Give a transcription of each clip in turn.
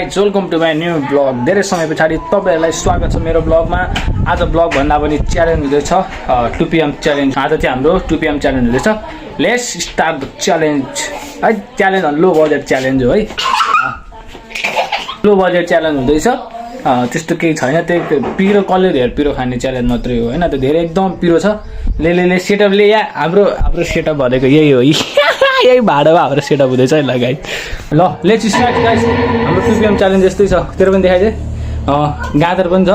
Welcome to my new blog. धेरै समय पछाडि तपाईहरुलाई स्वागत छ मेरो ब्लगमा। आज ब्लग भन्दा पनि च्यालेन्ज हुँदैछ 2 PM च्यालेन्ज। आज चाहिँ हाम्रो 2 PM च्यालेन्ज हुँदैछ। Let's start the challenge. है च्यालेन्ज लो बजेट च्यालेन्ज हो है। लो बजेट च्यालेन्ज हुँदैछ। त्यस्तो केही छैन, त्यही पिरो कसले धेरै पिरो खाने च्यालेन्ज मात्रै हो हैन। त धेरै एकदम पिरो छ। ले सेटअपले या हाम्रो सेटअप भनेको यही हो। यही भाडामा हाम्रो सेटअप हुँदैछ है ल गाइस। ल लेट्स स्टार्ट गाइस। हाम्रो 2 PM च्यालेन्ज यस्तै छ। तेरो पनि देखाइदे। गाजर पनि छ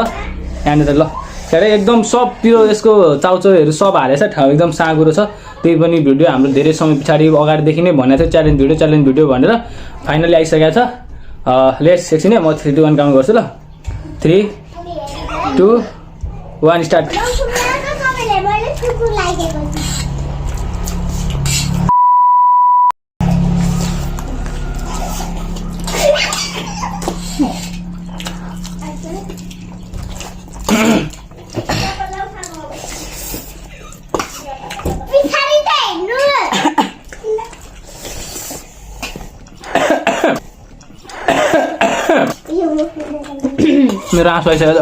यहाँनिर। ल धेरै एकदम सब पिरो यसको चाउचाउहरू सब हालेछ। ठाउँ एकदम साँगुरो छ। त्यही पनि भिडियो हाम्रो धेरै समय पछाडि अगाडिदेखि नै भनेको थियो च्यालेन्ज भिडियो भनेर फाइनली आइसकेको छ। लेट्स एकछिन है, म 3 2 1 काउन्ट गर्छु ल। 3 2 1 स्टार्ट। मेरो आँसु आइसक्यो त।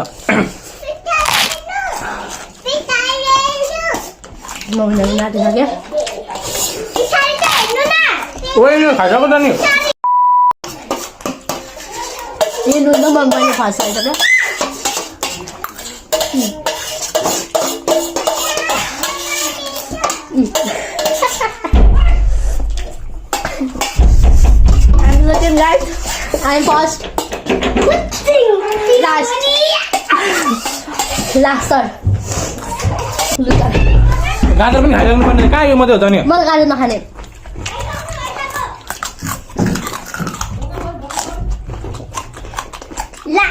ओइ खाइसक्यो त नि। ये नुन मैले फसाइसक्यो। I'm looking right. I'm first. Last sir. गाजर पनि खाइरहनु पर्ने कहाँ यो मात्रै हो त नि। मलाई गाजर नखाने। ला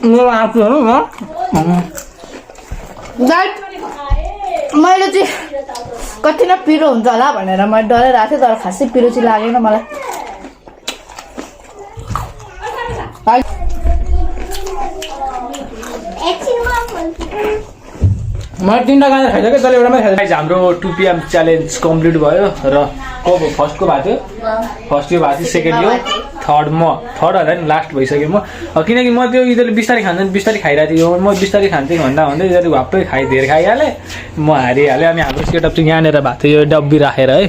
मेरो आँसुहरू न मैले चाहिँ कति न पिरो हुन्छ होला भनेर मैले डराइरहेको थिएँ, तर खासै पिरो चाहिँ लागेन मलाई। मैले 3टा गाजर खाइसकेँ, तर एउटा मात्रै खाइसकेँ। हाम्रो 2 PM च्यालेन्ज कम्प्लिट भयो र फर्स्टको भएको थियो, फर्स्ट यो भएको थियो, सेकेन्ड यो, थर्ड होला नि लास्ट भइसक्यो म। किनकि म त्यो यिनीहरूले बिस्तारै खाइरहेको थियो। म बिस्तारै खान्थेँ भन्दा यिनीहरूले भप्पै धेरै खाइहालेँ, म हारिहालेँ। अनि हाम्रो सेटअप चाहिँ यहाँनिर भएको थियो, यो डब्बी राखेर है।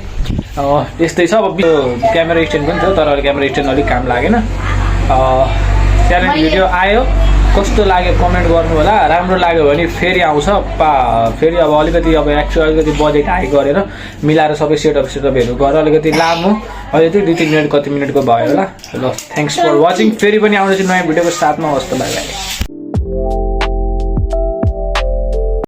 यस्तै छ। अब क्यामेरा स्ट्यान्ड पनि थियो, तर क्यामेरा स्ट्यान्ड अलिक काम लागेन। च्यालेन्ज भिडियो आयो, कस्तो लाग्यो कमेन्ट गर्नु होला। राम्रो लाग्यो भने फेरि आउँछ। फेरि अब अलिकति अलिकति बजेट हाई गरेर मिलाएर सबै सेटअपहरू गरेर अलिकति लामो अहिले चाहिँ 2-3 मिनट कति मिनटको भयो होला। ल थ्याङ्क्स फर वाचिङ। फेरि पनि आउँदैछु नयाँ भिडियोको साथमा। हस्त बाई बाई।